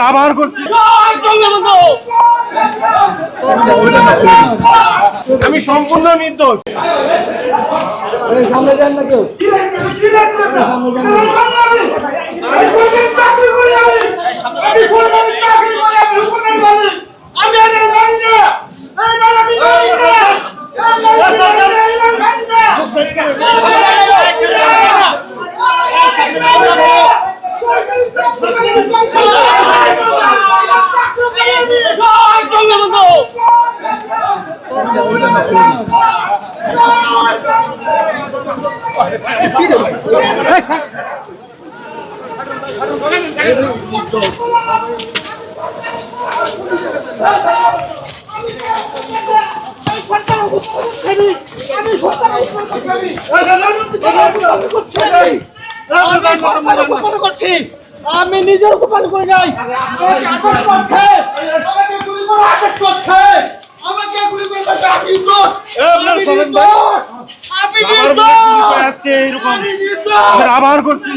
আবার করছি আমি সম্পূর্ণ নির্দোষ। আমি নিজের গোপন করে নাই আমাকে গুলি করে আপনি দোষ আবার করছি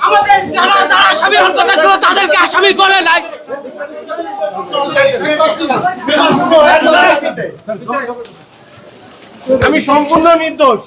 আমাদের যারা যারা আসামি হওয়ার কথা ছিল তাদেরকে আসামি করে নাই। আমি সম্পূর্ণ নির্দোষ।